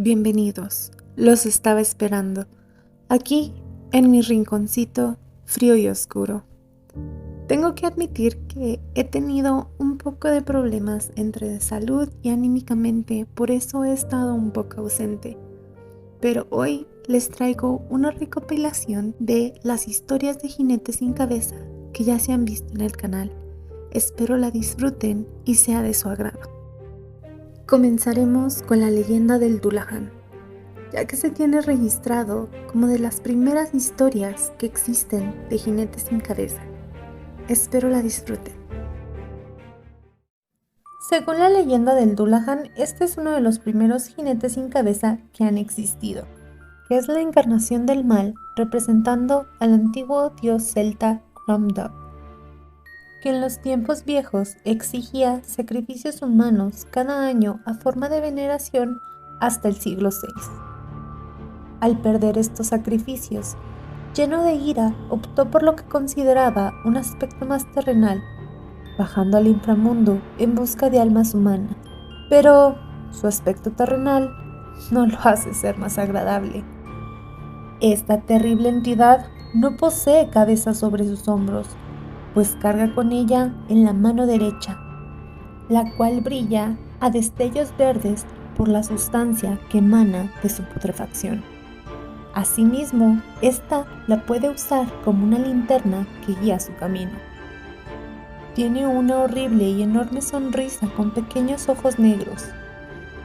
Bienvenidos, los estaba esperando, aquí en mi rinconcito frío y oscuro. Tengo que admitir que he tenido un poco de problemas entre salud y anímicamente, por eso he estado un poco ausente. Pero hoy les traigo una recopilación de las historias de Jinetes sin Cabeza que ya se han visto en el canal. Espero la disfruten y sea de su agrado. Comenzaremos con la leyenda del Dullahan, ya que se tiene registrado como de las primeras historias que existen de Jinetes sin Cabeza. Espero la disfruten. Según la leyenda del Dullahan, este es uno de los primeros jinetes sin cabeza que han existido, que es la encarnación del mal representando al antiguo dios celta Crom Dup, que en los tiempos viejos exigía sacrificios humanos cada año a forma de veneración hasta el siglo VI. Al perder estos sacrificios, lleno de ira, optó por lo que consideraba un aspecto más terrenal, bajando al inframundo en busca de almas humanas. Pero su aspecto terrenal no lo hace ser más agradable. Esta terrible entidad no posee cabeza sobre sus hombros, pues carga con ella en la mano derecha, la cual brilla a destellos verdes por la sustancia que emana de su putrefacción. Asimismo, esta la puede usar como una linterna que guía su camino. Tiene una horrible y enorme sonrisa con pequeños ojos negros.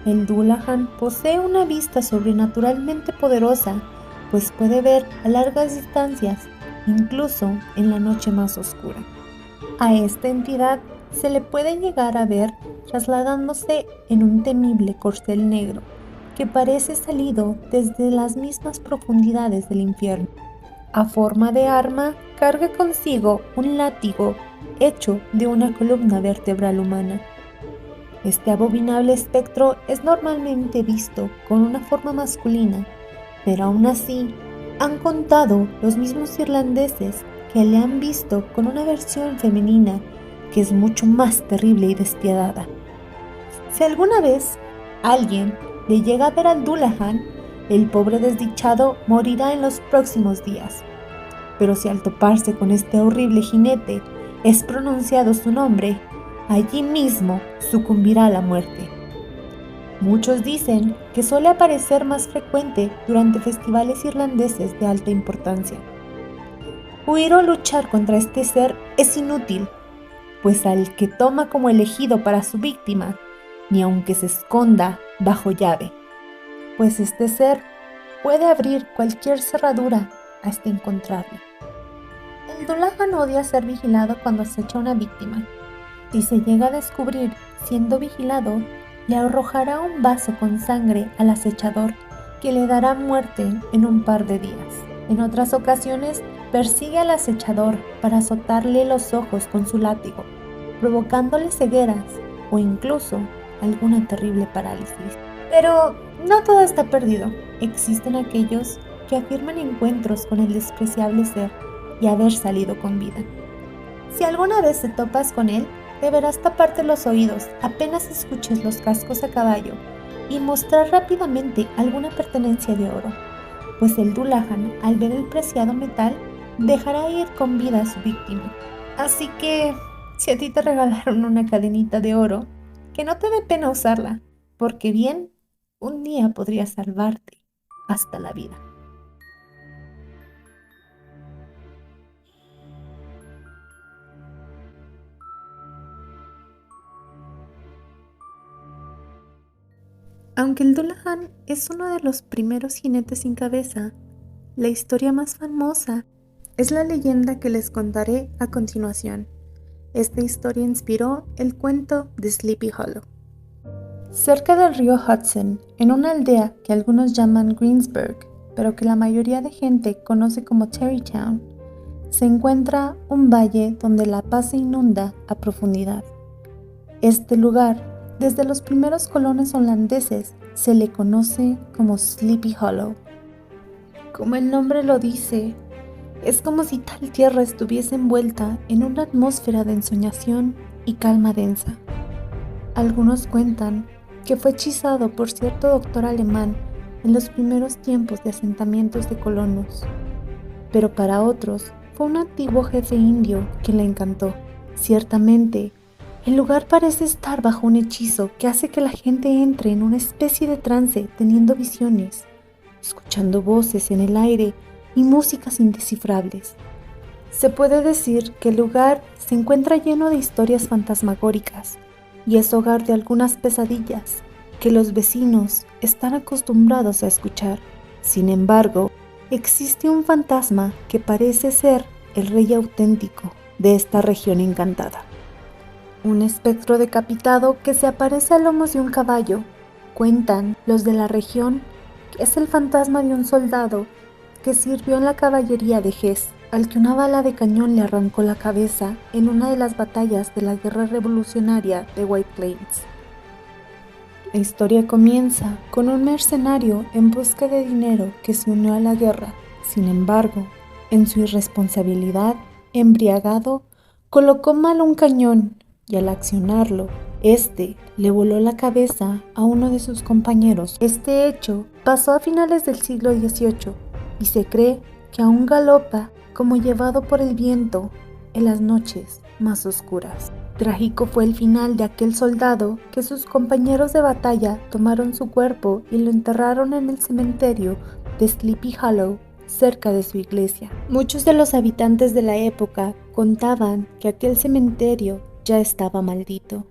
El Dullahan posee una vista sobrenaturalmente poderosa, pues puede ver a largas distancias, incluso en la noche más oscura. A esta entidad se le puede llegar a ver trasladándose en un temible corcel negro, que parece salido desde las mismas profundidades del infierno. A forma de arma, carga consigo un látigo hecho de una columna vertebral humana. Este abominable espectro es normalmente visto con una forma masculina, pero aún así han contado los mismos irlandeses que le han visto con una versión femenina que es mucho más terrible y despiadada. Si alguna vez alguien le llega a ver al Dullahan, el pobre desdichado morirá en los próximos días. Pero si al toparse con este horrible jinete es pronunciado su nombre, allí mismo sucumbirá a la muerte. Muchos dicen que suele aparecer más frecuente durante festivales irlandeses de alta importancia. Huir o luchar contra este ser es inútil, pues al que toma como elegido para su víctima, ni aunque se esconda bajo llave, pues este ser puede abrir cualquier cerradura hasta encontrarla. El Dullahan odia ser vigilado cuando acecha a una víctima. Si se llega a descubrir siendo vigilado, le arrojará un vaso con sangre al acechador, que le dará muerte en un par de días. En otras ocasiones, persigue al acechador para azotarle los ojos con su látigo, provocándole cegueras o incluso alguna terrible parálisis. Pero no todo está perdido. Existen aquellos que afirman encuentros con el despreciable ser y haber salido con vida. Si alguna vez te topas con él, deberás taparte los oídos apenas escuches los cascos a caballo y mostrar rápidamente alguna pertenencia de oro, pues el Dullahan, al ver el preciado metal, dejará ir con vida a su víctima. Así que, si a ti te regalaron una cadenita de oro, que no te dé pena usarla, porque bien, un día podría salvarte hasta la vida. Aunque el Dullahan es uno de los primeros jinetes sin cabeza, la historia más famosa es la leyenda que les contaré a continuación. Esta historia inspiró el cuento de Sleepy Hollow. Cerca del río Hudson, en una aldea que algunos llaman Greensburg, pero que la mayoría de gente conoce como Terrytown, se encuentra un valle donde la paz se inunda a profundidad. Este lugar, desde los primeros colonos holandeses, se le conoce como Sleepy Hollow. Como el nombre lo dice, es como si tal tierra estuviese envuelta en una atmósfera de ensoñación y calma densa. Algunos cuentan que fue hechizado por cierto doctor alemán en los primeros tiempos de asentamientos de colonos. Pero para otros fue un antiguo jefe indio quien la encantó. Ciertamente, el lugar parece estar bajo un hechizo que hace que la gente entre en una especie de trance teniendo visiones, escuchando voces en el aire y músicas indescifrables. Se puede decir que el lugar se encuentra lleno de historias fantasmagóricas y es hogar de algunas pesadillas que los vecinos están acostumbrados a escuchar. Sin embargo, existe un fantasma que parece ser el rey auténtico de esta región encantada. Un espectro decapitado que se aparece a lomos de un caballo. Cuentan los de la región que es el fantasma de un soldado que sirvió en la caballería de Hesse, al que una bala de cañón le arrancó la cabeza en una de las batallas de la guerra revolucionaria de White Plains. La historia comienza con un mercenario en busca de dinero que se unió a la guerra. Sin embargo, en su irresponsabilidad, embriagado, colocó mal un cañón y al accionarlo, este le voló la cabeza a uno de sus compañeros. Este hecho pasó a finales del siglo XVIII y se cree que aún galopa como llevado por el viento en las noches más oscuras. Trágico fue el final de aquel soldado que sus compañeros de batalla tomaron su cuerpo y lo enterraron en el cementerio de Sleepy Hollow, cerca de su iglesia. Muchos de los habitantes de la época contaban que aquel cementerio ya estaba maldito.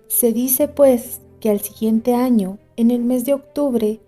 Se dice pues que al siguiente año, en el mes de octubre,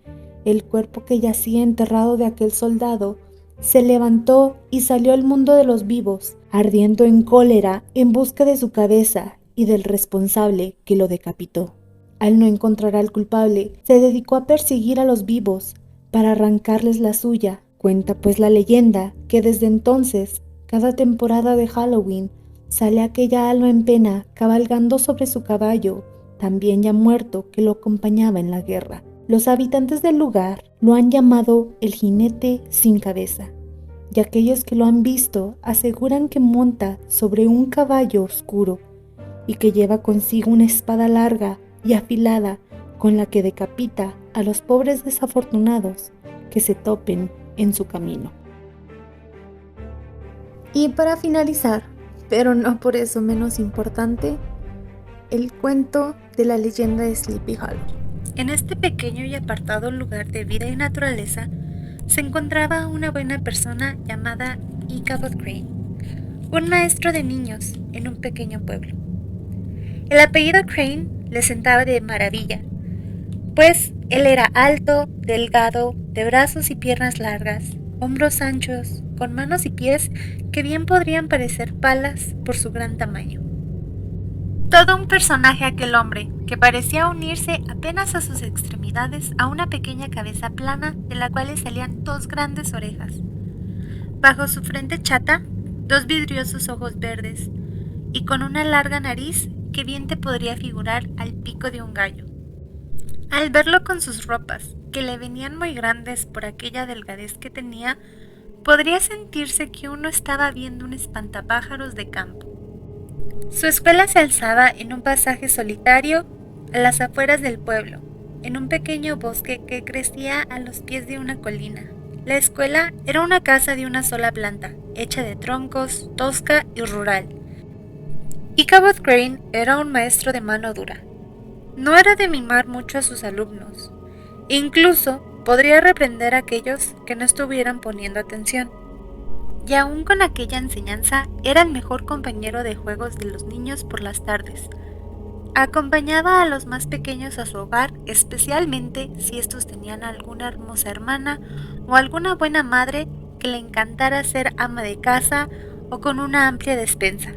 el cuerpo que yacía enterrado de aquel soldado se levantó y salió al mundo de los vivos, ardiendo en cólera en busca de su cabeza y del responsable que lo decapitó. Al no encontrar al culpable, se dedicó a perseguir a los vivos para arrancarles la suya. Cuenta pues la leyenda que desde entonces, cada temporada de Halloween, sale aquella alma en pena cabalgando sobre su caballo, también ya muerto, que lo acompañaba en la guerra. Los habitantes del lugar lo han llamado el jinete sin cabeza, y aquellos que lo han visto aseguran que monta sobre un caballo oscuro y que lleva consigo una espada larga y afilada con la que decapita a los pobres desafortunados que se topen en su camino. Y para finalizar, pero no por eso menos importante, el cuento de la leyenda de Sleepy Hollow. En este pequeño y apartado lugar de vida y naturaleza se encontraba una buena persona llamada Ichabod Crane, un maestro de niños en un pequeño pueblo. El apellido Crane le sentaba de maravilla, pues él era alto, delgado, de brazos y piernas largas, hombros anchos, con manos y pies que bien podrían parecer palas por su gran tamaño. Todo un personaje aquel hombre, que parecía unirse apenas a sus extremidades a una pequeña cabeza plana de la cual le salían dos grandes orejas. Bajo su frente chata, dos vidriosos ojos verdes, y con una larga nariz que bien te podría figurar al pico de un gallo. Al verlo con sus ropas, que le venían muy grandes por aquella delgadez que tenía, podría sentirse que uno estaba viendo un espantapájaros de campo. Su escuela se alzaba en un pasaje solitario a las afueras del pueblo, en un pequeño bosque que crecía a los pies de una colina. La escuela era una casa de una sola planta, hecha de troncos, tosca y rural. Ichabod Crane era un maestro de mano dura. No era de mimar mucho a sus alumnos. Incluso podría reprender a aquellos que no estuvieran poniendo atención. Y aún con aquella enseñanza era el mejor compañero de juegos de los niños por las tardes. Acompañaba a los más pequeños a su hogar, especialmente si estos tenían alguna hermosa hermana o alguna buena madre que le encantara ser ama de casa o con una amplia despensa.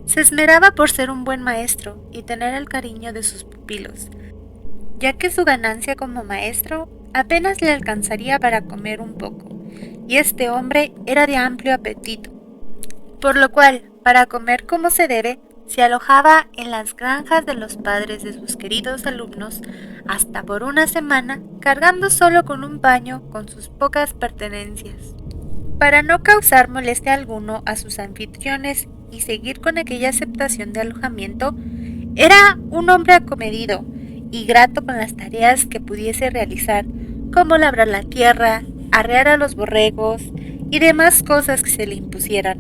Se esmeraba por ser un buen maestro y tener el cariño de sus pupilos, ya que su ganancia como maestro apenas le alcanzaría para comer un poco, y este hombre era de amplio apetito, por lo cual, para comer como se debe, se alojaba en las granjas de los padres de sus queridos alumnos hasta por una semana, cargando solo con un paño con sus pocas pertenencias. Para no causar molestia alguno a sus anfitriones y seguir con aquella aceptación de alojamiento, era un hombre acomedido y grato con las tareas que pudiese realizar, como labrar la tierra, arrear a los borregos y demás cosas que se le impusieran.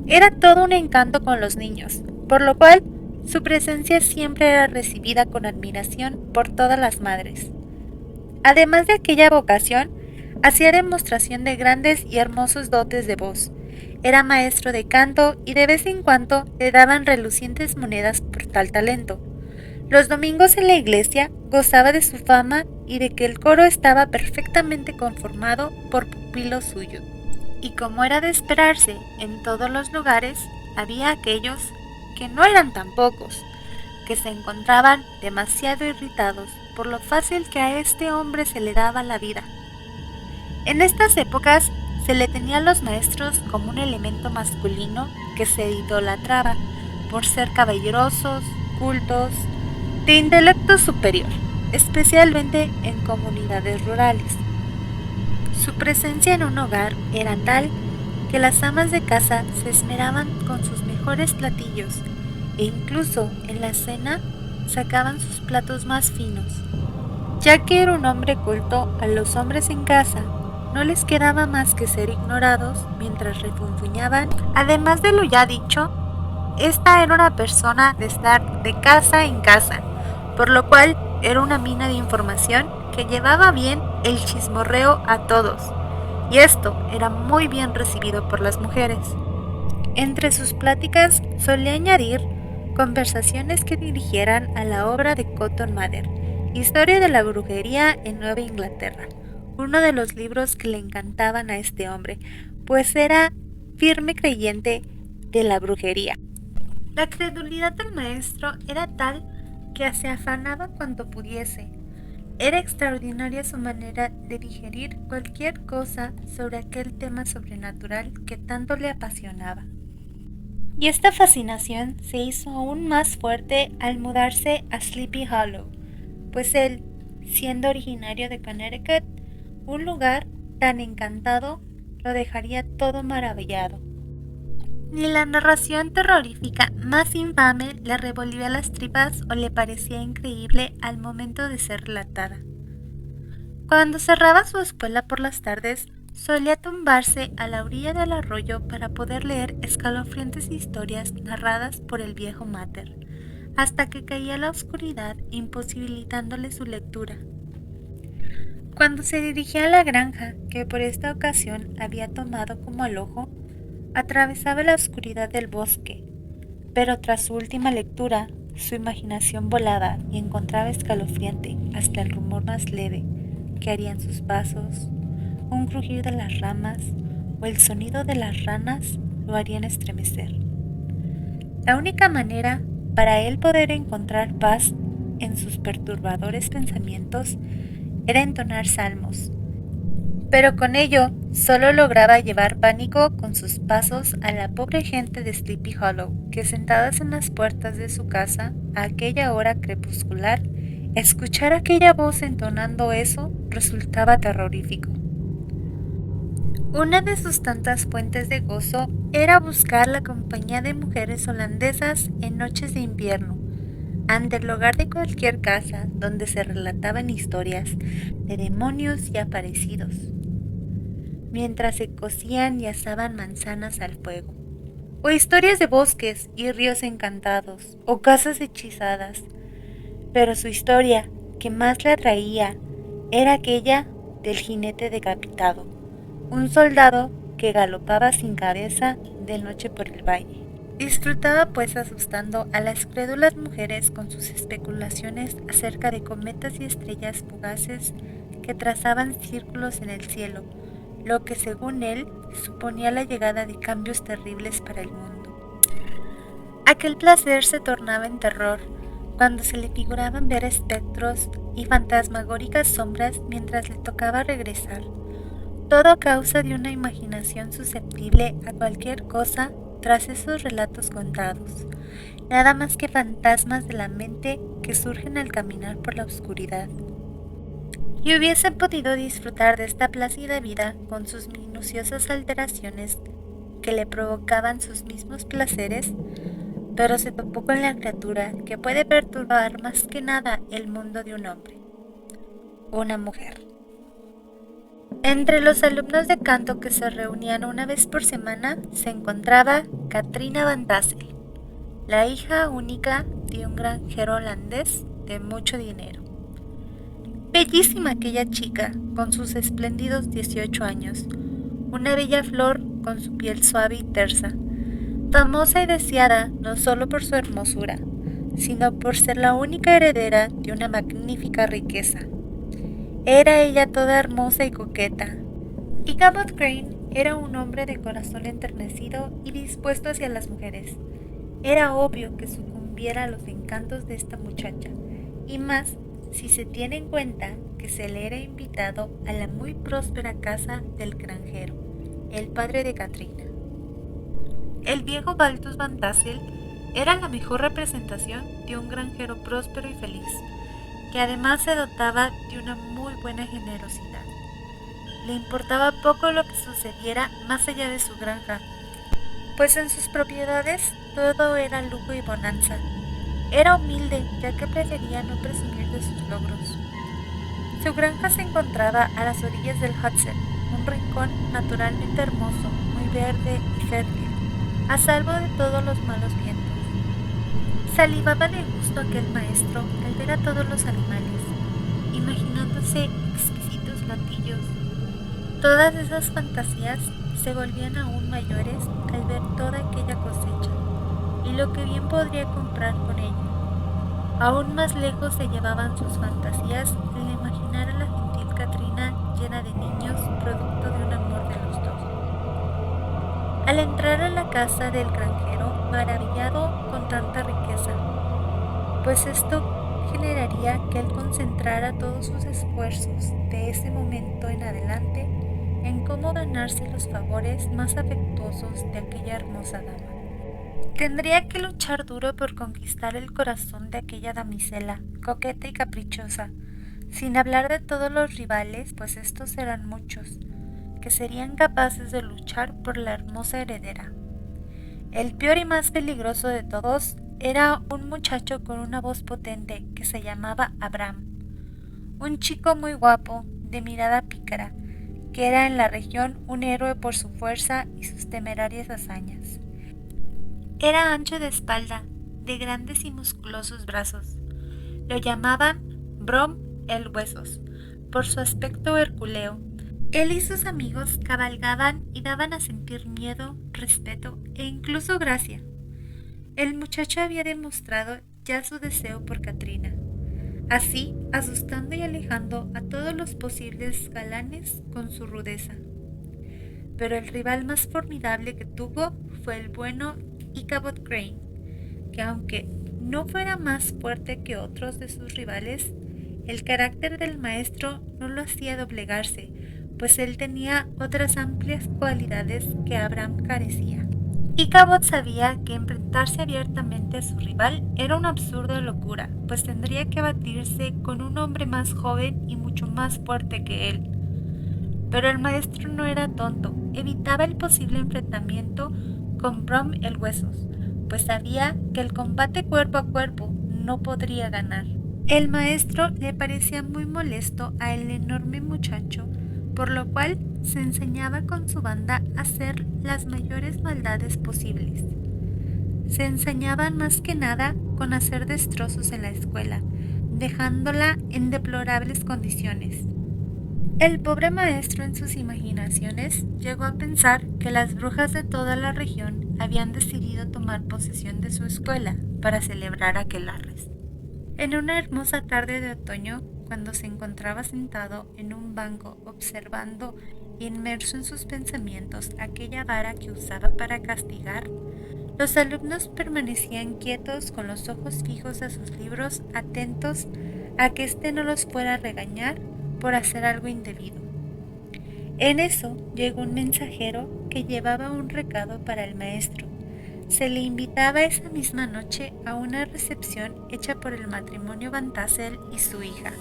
Era todo un encanto con los niños, por lo cual su presencia siempre era recibida con admiración por todas las madres. Además de aquella vocación, hacía demostración de grandes y hermosos dotes de voz. Era maestro de canto y de vez en cuando le daban relucientes monedas por tal talento. Los domingos en la iglesia gozaba de su fama y de que el coro estaba perfectamente conformado por pupilos suyos. Y como era de esperarse, en todos los lugares había aquellos, que no eran tan pocos, que se encontraban demasiado irritados por lo fácil que a este hombre se le daba la vida. En estas épocas se le tenía a los maestros como un elemento masculino que se idolatraba por ser caballerosos, cultos, de intelecto superior, especialmente en comunidades rurales. Su presencia en un hogar era tal que las amas de casa se esmeraban con sus mejores platillos e incluso en la cena sacaban sus platos más finos. Ya que era un hombre culto, a los hombres en casa no les quedaba más que ser ignorados mientras refunfuñaban. Además de lo ya dicho, esta era una persona de estar de casa en casa, por lo cual era una mina de información que llevaba bien el chismorreo a todos, y esto era muy bien recibido por las mujeres. Entre sus pláticas solía añadir conversaciones que dirigieran a la obra de Cotton Mather, Historia de la brujería en Nueva Inglaterra, uno de los libros que le encantaban a este hombre, pues era firme creyente de la brujería. La credulidad del maestro era tal que se afanaba cuanto pudiese. Era extraordinaria su manera de digerir cualquier cosa sobre aquel tema sobrenatural que tanto le apasionaba. Y esta fascinación se hizo aún más fuerte al mudarse a Sleepy Hollow, pues él, siendo originario de Connecticut, un lugar tan encantado, lo dejaría todo maravillado. Ni la narración terrorífica más infame le revolvía las tripas o le parecía increíble al momento de ser relatada. Cuando cerraba su escuela por las tardes, solía tumbarse a la orilla del arroyo para poder leer escalofriantes historias narradas por el viejo Mather, hasta que caía la oscuridad imposibilitándole su lectura. Cuando se dirigía a la granja, que por esta ocasión había tomado como alojo, atravesaba la oscuridad del bosque, pero tras su última lectura, su imaginación volaba y encontraba escalofriante hasta el rumor más leve que harían sus pasos, un crujir de las ramas o el sonido de las ranas lo harían estremecer. La única manera para él poder encontrar paz en sus perturbadores pensamientos era entonar salmos, pero con ello solo lograba llevar pánico con sus pasos a la pobre gente de Sleepy Hollow, que sentadas en las puertas de su casa a aquella hora crepuscular, escuchar aquella voz entonando eso resultaba terrorífico. Una de sus tantas fuentes de gozo era buscar la compañía de mujeres holandesas en noches de invierno, ante el hogar de cualquier casa donde se relataban historias de demonios y aparecidos, mientras se cocían y asaban manzanas al fuego, o historias de bosques y ríos encantados, o casas hechizadas. Pero su historia que más le atraía era aquella del jinete decapitado, un soldado que galopaba sin cabeza de noche por el valle. Disfrutaba pues asustando a las crédulas mujeres con sus especulaciones acerca de cometas y estrellas fugaces que trazaban círculos en el cielo, lo que según él suponía la llegada de cambios terribles para el mundo. Aquel placer se tornaba en terror cuando se le figuraban ver espectros y fantasmagóricas sombras mientras le tocaba regresar, todo a causa de una imaginación susceptible a cualquier cosa tras esos relatos contados, nada más que fantasmas de la mente que surgen al caminar por la oscuridad. Y hubiese podido disfrutar de esta plácida vida con sus minuciosas alteraciones que le provocaban sus mismos placeres, pero se topó con la criatura que puede perturbar más que nada el mundo de un hombre, una mujer. Entre los alumnos de canto que se reunían una vez por semana se encontraba Katrina Van Tassel, la hija única de un granjero holandés de mucho dinero. Bellísima aquella chica, con sus espléndidos 18 años, una bella flor con su piel suave y tersa, famosa y deseada no solo por su hermosura, sino por ser la única heredera de una magnífica riqueza. Era ella toda hermosa y coqueta. Y Cabot Crane era un hombre de corazón enternecido y dispuesto hacia las mujeres. Era obvio que sucumbiera a los encantos de esta muchacha, y más si se tiene en cuenta que se le era invitado a la muy próspera casa del granjero, el padre de Katrina. El viejo Balthus Van Tassel era la mejor representación de un granjero próspero y feliz, que además se dotaba de una muy buena generosidad. Le importaba poco lo que sucediera más allá de su granja, pues en sus propiedades todo era lujo y bonanza. Era humilde, ya que prefería no presumir de sus logros. Su granja se encontraba a las orillas del Hudson, un rincón naturalmente hermoso, muy verde y fértil, a salvo de todos los malos vientos. Salivaba de gusto aquel maestro al ver a todos los animales, imaginándose exquisitos platillos. Todas esas fantasías se volvían aún mayores al ver toda aquella cosecha y lo que bien podría comprar con ella. Aún más lejos se llevaban sus fantasías al imaginar a la gentil Katrina llena de niños, producto de un amor de los dos. Al entrar a la casa del granjero, maravillado con tanta riqueza, pues esto generaría que él concentrara todos sus esfuerzos de ese momento en adelante en cómo ganarse los favores más afectuosos de aquella hermosa dama. Tendría que luchar duro por conquistar el corazón de aquella damisela, coqueta y caprichosa, sin hablar de todos los rivales, pues estos eran muchos, que serían capaces de luchar por la hermosa heredera. El peor y más peligroso de todos era un muchacho con una voz potente que se llamaba Abraham, un chico muy guapo, de mirada pícara, que era en la región un héroe por su fuerza y sus temerarias hazañas. Era ancho de espalda, de grandes y musculosos brazos. Lo llamaban Brom el Huesos, por su aspecto hercúleo. Él y sus amigos cabalgaban y daban a sentir miedo, respeto e incluso gracia. El muchacho había demostrado ya su deseo por Katrina, así asustando y alejando a todos los posibles galanes con su rudeza. Pero el rival más formidable que tuvo fue el bueno Ichabod Crane, que aunque no fuera más fuerte que otros de sus rivales, el carácter del maestro no lo hacía doblegarse, pues él tenía otras amplias cualidades que Abraham carecía. Ichabod sabía que enfrentarse abiertamente a su rival era una absurda locura, pues tendría que batirse con un hombre más joven y mucho más fuerte que él. Pero el maestro no era tonto, evitaba el posible enfrentamiento con Brom el Huesos, pues sabía que el combate cuerpo a cuerpo no podría ganar. El maestro le parecía muy molesto a el enorme muchacho, por lo cual se enseñaba con su banda a hacer las mayores maldades posibles. Se ensañaban más que nada con hacer destrozos en la escuela, dejándola en deplorables condiciones. El pobre maestro en sus imaginaciones llegó a pensar que las brujas de toda la región habían decidido tomar posesión de su escuela para celebrar aquelarres. En una hermosa tarde de otoño, cuando se encontraba sentado en un banco observando, inmerso en sus pensamientos, aquella vara que usaba para castigar, los alumnos permanecían quietos con los ojos fijos a sus libros, atentos a que éste no los fuera a regañar por hacer algo indebido. En eso llegó un mensajero que llevaba un recado para el maestro. Se le invitaba esa misma noche a una recepción hecha por el matrimonio Van Tassel y su hija.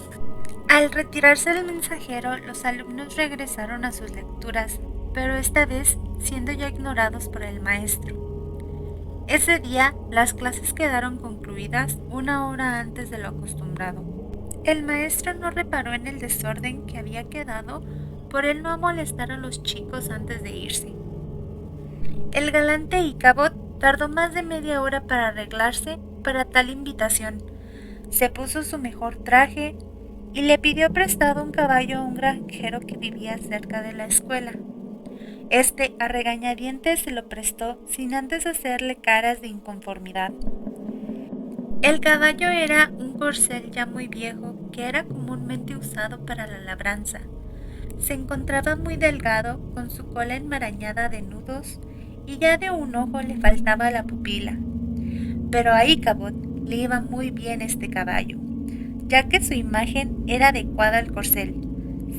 Al retirarse el mensajero, los alumnos regresaron a sus lecturas, pero esta vez siendo ya ignorados por el maestro. Ese día, las clases quedaron concluidas 1 hora antes de lo acostumbrado. El maestro no reparó en el desorden que había quedado por el no molestar a los chicos antes de irse. El galante Ichabod tardó más de media hora para arreglarse para tal invitación. Se puso su mejor traje y le pidió prestado un caballo a un granjero que vivía cerca de la escuela. Este, a regañadientes, se lo prestó sin antes hacerle caras de inconformidad. El caballo era un corcel ya muy viejo que era comúnmente usado para la labranza. Se encontraba muy delgado, con su cola enmarañada de nudos, y ya de un ojo le faltaba la pupila. Pero a Ichabod le iba muy bien este caballo, ya que su imagen era adecuada al corcel.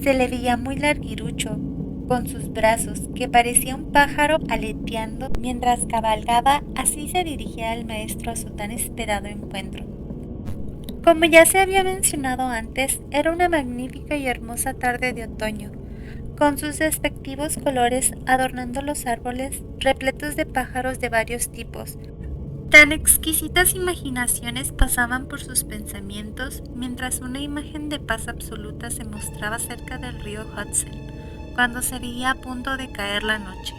Se le veía muy larguirucho, con sus brazos, que parecía un pájaro aleteando mientras cabalgaba. Así se dirigía el maestro a su tan esperado encuentro. Como ya se había mencionado antes, era una magnífica y hermosa tarde de otoño, con sus respectivos colores adornando los árboles repletos de pájaros de varios tipos. Tan exquisitas imaginaciones pasaban por sus pensamientos mientras una imagen de paz absoluta se mostraba cerca del río Hudson, cuando se veía a punto de caer la noche.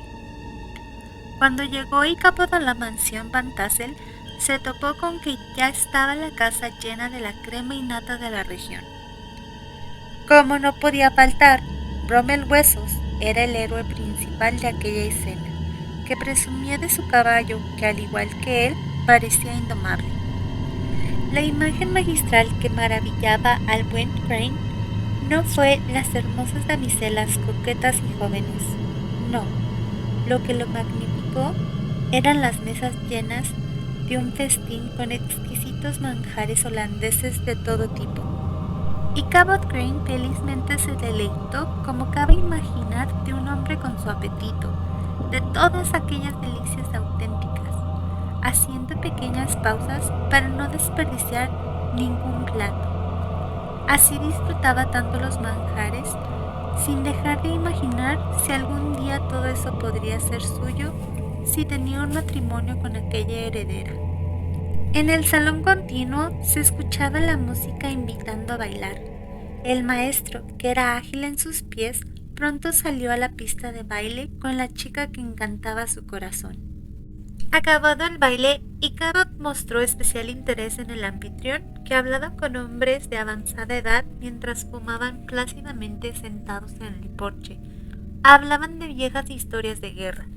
Cuando llegó Ichabod a la mansión Van Tassel, se topó con que ya estaba la casa llena de la crema y nata de la región. Como no podía faltar, Brommel Huesos era el héroe principal de aquella escena, que presumía de su caballo, que al igual que él, parecía indomable. La imagen magistral que maravillaba al buen Crane no fue las hermosas damiselas coquetas y jóvenes, no, lo que lo magnificó eran las mesas llenas de un festín con exquisitos manjares holandeses de todo tipo. Ichabod Crane felizmente se deleitó, como cabe imaginar, de un hombre con su apetito, de todas aquellas delicias auténticas, haciendo pequeñas pausas para no desperdiciar ningún plato. Así disfrutaba tanto los manjares, sin dejar de imaginar si algún día todo eso podría ser suyo, si tenía un matrimonio con aquella heredera. En el salón continuo se escuchaba la música invitando a bailar. El maestro, que era ágil en sus pies, pronto salió a la pista de baile con la chica que encantaba su corazón. Acabado el baile, Ichabod mostró especial interés en el anfitrión, que hablaba con hombres de avanzada edad mientras fumaban plácidamente sentados en el porche. Hablaban de viejas historias de guerra.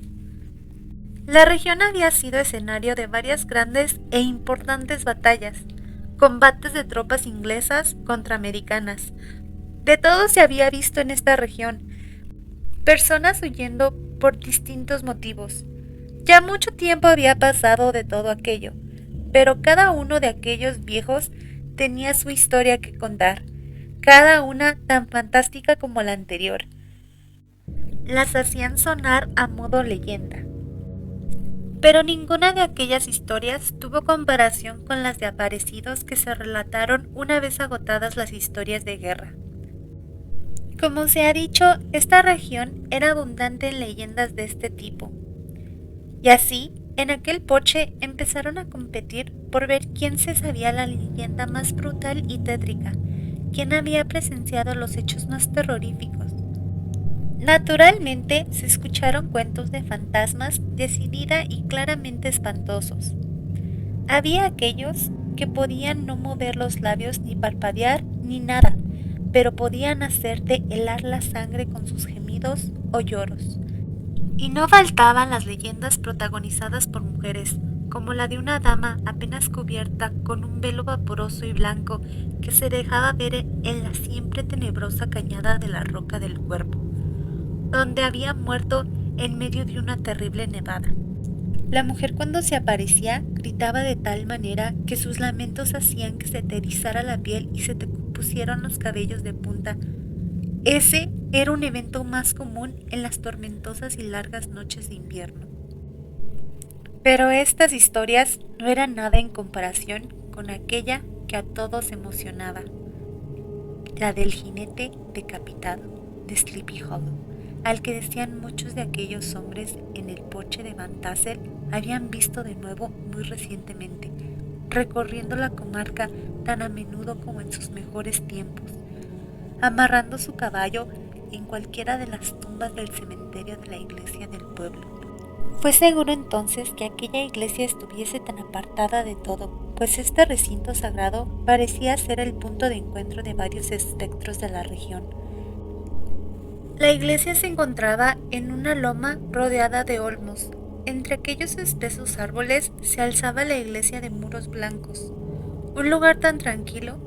La región había sido escenario de varias grandes e importantes batallas, combates de tropas inglesas contra americanas. De todo se había visto en esta región, personas huyendo por distintos motivos. Ya mucho tiempo había pasado de todo aquello, pero cada uno de aquellos viejos tenía su historia que contar, cada una tan fantástica como la anterior. Las hacían sonar a modo leyenda. Pero ninguna de aquellas historias tuvo comparación con las de aparecidos que se relataron una vez agotadas las historias de guerra. Como se ha dicho, esta región era abundante en leyendas de este tipo. Y así, en aquel porche empezaron a competir por ver quién se sabía la leyenda más brutal y tétrica, quién había presenciado los hechos más terroríficos. Naturalmente se escucharon cuentos de fantasmas decidida y claramente espantosos. Había aquellos que podían no mover los labios ni parpadear ni nada, pero podían hacerte helar la sangre con sus gemidos o lloros. Y no faltaban las leyendas protagonizadas por mujeres, como la de una dama apenas cubierta con un velo vaporoso y blanco que se dejaba ver en la siempre tenebrosa cañada de la roca del Cuervo, donde había muerto en medio de una terrible nevada. La mujer, cuando se aparecía, gritaba de tal manera que sus lamentos hacían que se te erizara la piel y se te pusieran los cabellos de punta. Ese era un evento más común en las tormentosas y largas noches de invierno. Pero estas historias no eran nada en comparación con aquella que a todos emocionaba, la del jinete decapitado de Sleepy Hollow, al que decían muchos de aquellos hombres en el porche de Van Tassel habían visto de nuevo muy recientemente, recorriendo la comarca tan a menudo como en sus mejores tiempos, amarrando su caballo en cualquiera de las tumbas del cementerio de la iglesia del pueblo. Fue seguro entonces que aquella iglesia estuviese tan apartada de todo, pues este recinto sagrado parecía ser el punto de encuentro de varios espectros de la región. La iglesia se encontraba en una loma rodeada de olmos. Entre aquellos espesos árboles se alzaba la iglesia de muros blancos, un lugar tan tranquilo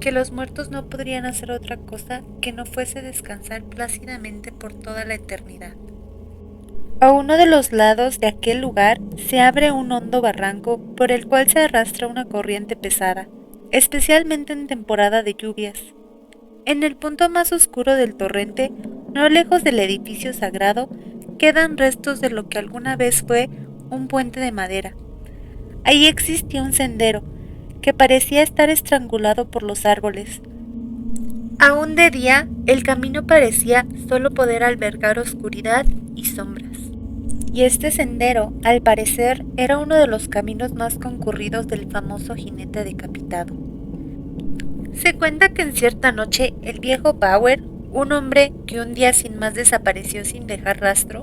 que los muertos no podrían hacer otra cosa que no fuese descansar plácidamente por toda la eternidad. A uno de los lados de aquel lugar se abre un hondo barranco por el cual se arrastra una corriente pesada, especialmente en temporada de lluvias. En el punto más oscuro del torrente, no lejos del edificio sagrado, quedan restos de lo que alguna vez fue un puente de madera. Allí existía un sendero que parecía estar estrangulado por los árboles. Aún de día, el camino parecía solo poder albergar oscuridad y sombras. Y este sendero, al parecer, era uno de los caminos más concurridos del famoso jinete decapitado. Se cuenta que en cierta noche el viejo Bauer, un hombre que un día sin más desapareció sin dejar rastro,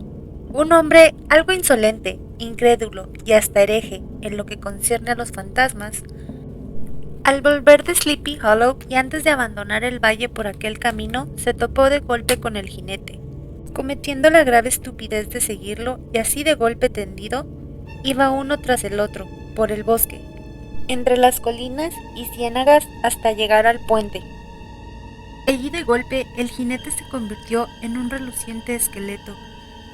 un hombre algo insolente, incrédulo y hasta hereje en lo que concierne a los fantasmas, al volver de Sleepy Hollow y antes de abandonar el valle por aquel camino, se topó de golpe con el jinete, cometiendo la grave estupidez de seguirlo, y así de golpe tendido, iba uno tras el otro, por el bosque, entre las colinas y ciénagas hasta llegar al puente. Allí de golpe el jinete se convirtió en un reluciente esqueleto,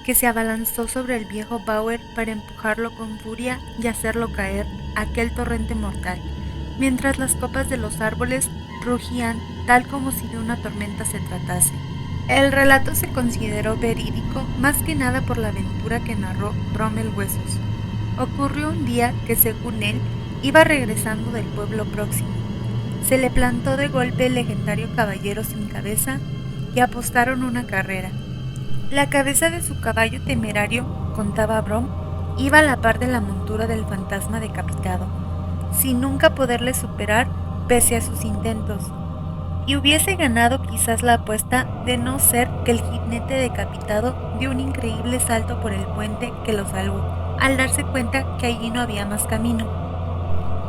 que se abalanzó sobre el viejo Bauer para empujarlo con furia y hacerlo caer a aquel torrente mortal, mientras las copas de los árboles rugían tal como si de una tormenta se tratase. El relato se consideró verídico más que nada por la aventura que narró Rommel Huesos. Ocurrió un día que, según él, iba regresando del pueblo próximo. Se le plantó de golpe el legendario caballero sin cabeza y apostaron una carrera. La cabeza de su caballo temerario, contaba Brom, iba a la par de la montura del fantasma decapitado, sin nunca poderle superar pese a sus intentos, y hubiese ganado quizás la apuesta de no ser que el jinete decapitado dio un increíble salto por el puente que lo salvó, al darse cuenta que allí no había más camino.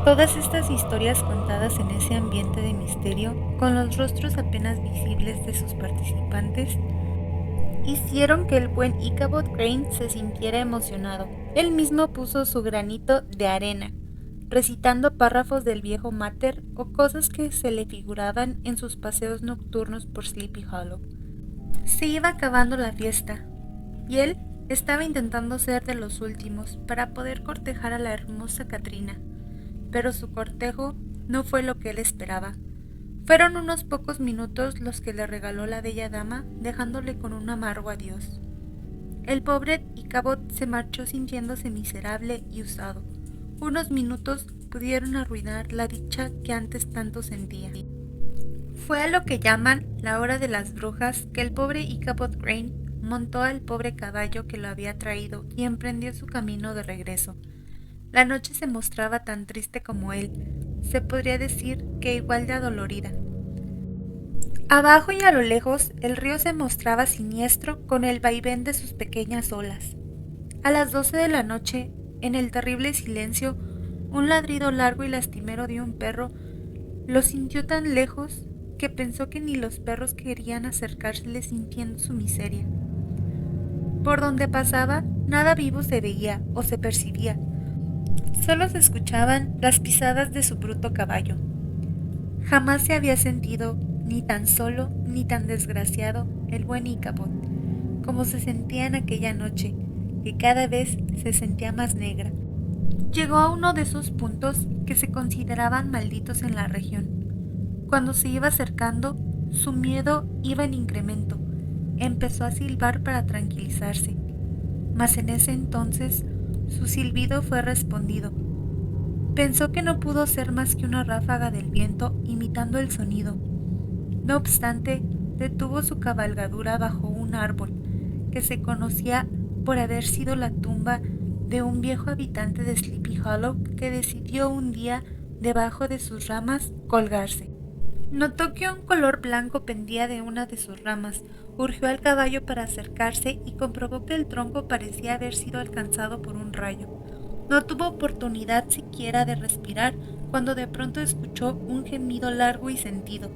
Todas estas historias contadas en ese ambiente de misterio, con los rostros apenas visibles de sus participantes, hicieron que el buen Ichabod Crane se sintiera emocionado. Él mismo puso su granito de arena, recitando párrafos del viejo Mater o cosas que se le figuraban en sus paseos nocturnos por Sleepy Hollow. Se iba acabando la fiesta, y él estaba intentando ser de los últimos para poder cortejar a la hermosa Katrina, pero su cortejo no fue lo que él esperaba. Fueron unos pocos minutos los que le regaló la bella dama, dejándole con un amargo adiós. El pobre Ichabod se marchó sintiéndose miserable y usado. Unos minutos pudieron arruinar la dicha que antes tanto sentía. Fue a lo que llaman la hora de las brujas que el pobre Ichabod Crane montó al pobre caballo que lo había traído y emprendió su camino de regreso. La noche se mostraba tan triste como él, se podría decir que igual de adolorida. Abajo y a lo lejos el río se mostraba siniestro con el vaivén de sus pequeñas olas. A las 12 de la noche, en el terrible silencio, un ladrido largo y lastimero de un perro lo sintió tan lejos que pensó que ni los perros querían acercársele sintiendo su miseria. Por donde pasaba, nada vivo se veía o se percibía. Solo se escuchaban las pisadas de su bruto caballo. Jamás se había sentido ni tan solo ni tan desgraciado el buen Ichabod como se sentía en aquella noche, que cada vez se sentía más negra. Llegó a uno de esos puntos que se consideraban malditos en la región. Cuando se iba acercando, su miedo iba en incremento. Empezó a silbar para tranquilizarse, mas en ese entonces su silbido fue respondido. Pensó que no pudo ser más que una ráfaga del viento imitando el sonido. No obstante, detuvo su cabalgadura bajo un árbol que se conocía por haber sido la tumba de un viejo habitante de Sleepy Hollow que decidió un día, debajo de sus ramas, colgarse. Notó que un color blanco pendía de una de sus ramas, urgió al caballo para acercarse y comprobó que el tronco parecía haber sido alcanzado por un rayo. No tuvo oportunidad siquiera de respirar cuando de pronto escuchó un gemido largo y sentido.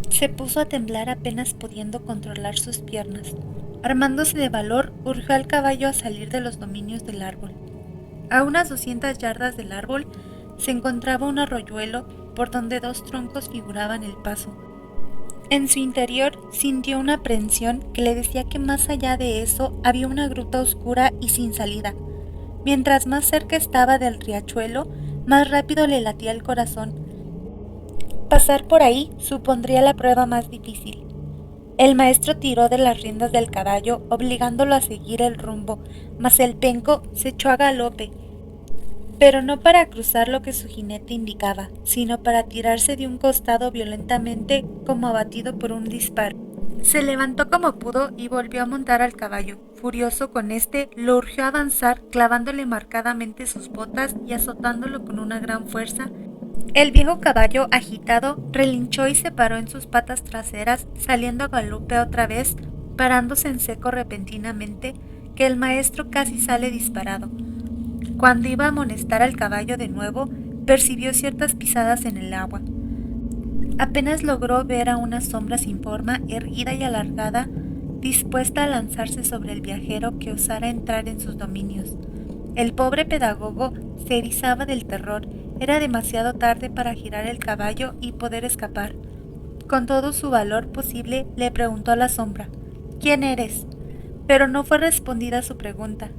Se puso a temblar apenas pudiendo controlar sus piernas. Armándose de valor, urgió al caballo a salir de los dominios del árbol. A unas 200 yardas del árbol se encontraba un arroyuelo por donde dos troncos figuraban el paso. En su interior sintió una aprensión que le decía que más allá de eso había una gruta oscura y sin salida. Mientras más cerca estaba del riachuelo, más rápido le latía el corazón. Pasar por ahí supondría la prueba más difícil. El maestro tiró de las riendas del caballo, obligándolo a seguir el rumbo, mas el penco se echó a galope, pero no para cruzar lo que su jinete indicaba, sino para tirarse de un costado violentamente como abatido por un disparo. Se levantó como pudo y volvió a montar al caballo. Furioso con este, lo urgió a avanzar, clavándole marcadamente sus botas y azotándolo con una gran fuerza. El viejo caballo, agitado, relinchó y se paró en sus patas traseras, saliendo a galope otra vez, parándose en seco repentinamente, que el maestro casi sale disparado. Cuando iba a amonestar al caballo de nuevo, percibió ciertas pisadas en el agua. Apenas logró ver a una sombra sin forma, erguida y alargada, dispuesta a lanzarse sobre el viajero que osara entrar en sus dominios. El pobre pedagogo se erizaba del terror. Era demasiado tarde para girar el caballo y poder escapar. Con todo su valor posible le preguntó a la sombra: «¿Quién eres?». Pero no fue respondida su pregunta.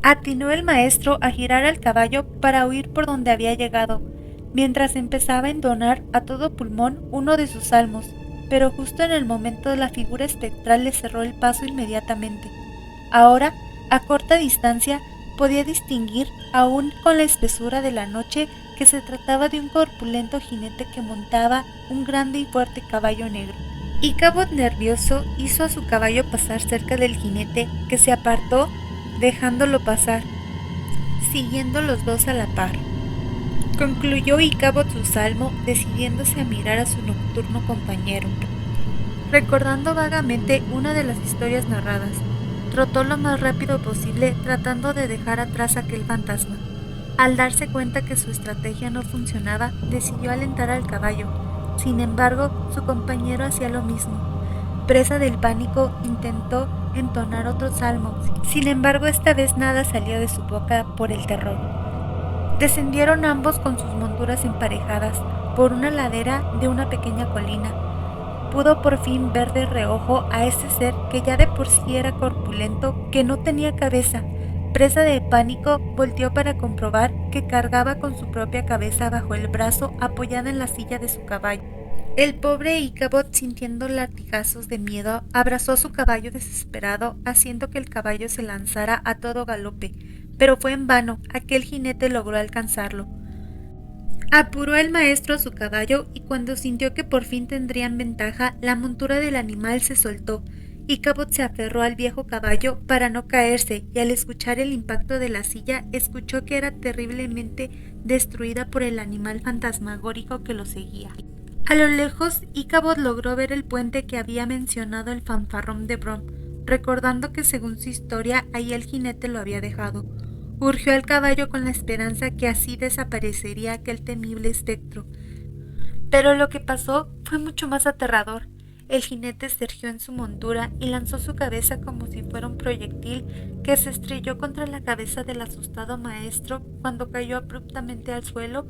Atinó el maestro a girar al caballo para huir por donde había llegado, mientras empezaba a entonar a todo pulmón uno de sus salmos, pero justo en el momento la figura espectral le cerró el paso inmediatamente. Ahora, a corta distancia, podía distinguir, aún con la espesura de la noche, que se trataba de un corpulento jinete que montaba un grande y fuerte caballo negro. Ícabod, nervioso, hizo a su caballo pasar cerca del jinete, que se apartó, dejándolo pasar, siguiendo los dos a la par. Concluyó Ícabod su salmo, decidiéndose a mirar a su nocturno compañero. Recordando vagamente una de las historias narradas, trotó lo más rápido posible, tratando de dejar atrás aquel fantasma. Al darse cuenta que su estrategia no funcionaba, decidió alentar al caballo. Sin embargo, su compañero hacía lo mismo. Presa del pánico, intentó entonar otro salmo. Sin embargo, esta vez nada salió de su boca por el terror. Descendieron ambos con sus monturas emparejadas por una ladera de una pequeña colina. Pudo por fin ver de reojo a ese ser que ya de por sí era corpulento, que no tenía cabeza. Presa de pánico, volteó para comprobar que cargaba con su propia cabeza bajo el brazo, apoyada en la silla de su caballo. El pobre Ícabod, sintiendo latigazos de miedo, abrazó a su caballo desesperado, haciendo que el caballo se lanzara a todo galope, pero fue en vano. Aquel jinete logró alcanzarlo. Apuró el maestro a su caballo y cuando sintió que por fin tendrían ventaja, la montura del animal se soltó. Ícabod se aferró al viejo caballo para no caerse y al escuchar el impacto de la silla escuchó que era terriblemente destruida por el animal fantasmagórico que lo seguía. A lo lejos, Ícabod logró ver el puente que había mencionado el fanfarrón de Brom, recordando que según su historia ahí el jinete lo había dejado. Urgió al caballo con la esperanza que así desaparecería aquel temible espectro. Pero lo que pasó fue mucho más aterrador. El jinete se irguió en su montura y lanzó su cabeza como si fuera un proyectil que se estrelló contra la cabeza del asustado maestro. Cuando cayó abruptamente al suelo,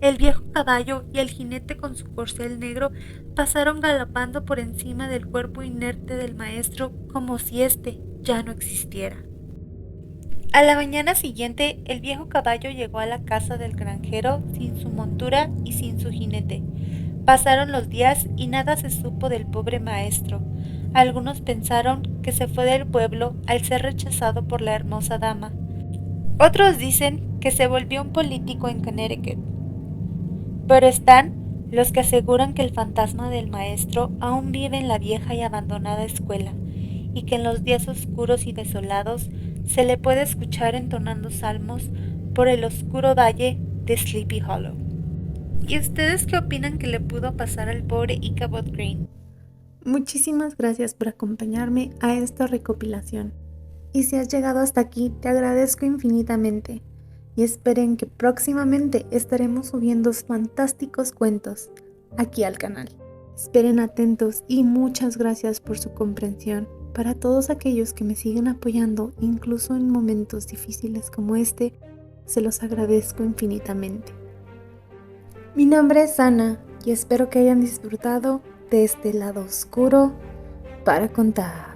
el viejo caballo y el jinete con su corcel negro pasaron galopando por encima del cuerpo inerte del maestro como si éste ya no existiera. A la mañana siguiente, el viejo caballo llegó a la casa del granjero sin su montura y sin su jinete. Pasaron los días y nada se supo del pobre maestro. Algunos pensaron que se fue del pueblo al ser rechazado por la hermosa dama. Otros dicen que se volvió un político en Connecticut. Pero están los que aseguran que el fantasma del maestro aún vive en la vieja y abandonada escuela, y que en los días oscuros y desolados se le puede escuchar entonando salmos por el oscuro valle de Sleepy Hollow. ¿Y ustedes qué opinan que le pudo pasar al pobre Ichabod Crane? Muchísimas gracias por acompañarme a esta recopilación. Y si has llegado hasta aquí, te agradezco infinitamente. Y esperen que próximamente estaremos subiendo fantásticos cuentos aquí al canal. Esperen atentos y muchas gracias por su comprensión. Para todos aquellos que me siguen apoyando, incluso en momentos difíciles como este, se los agradezco infinitamente. Mi nombre es Ana y espero que hayan disfrutado de este lado oscuro para contar.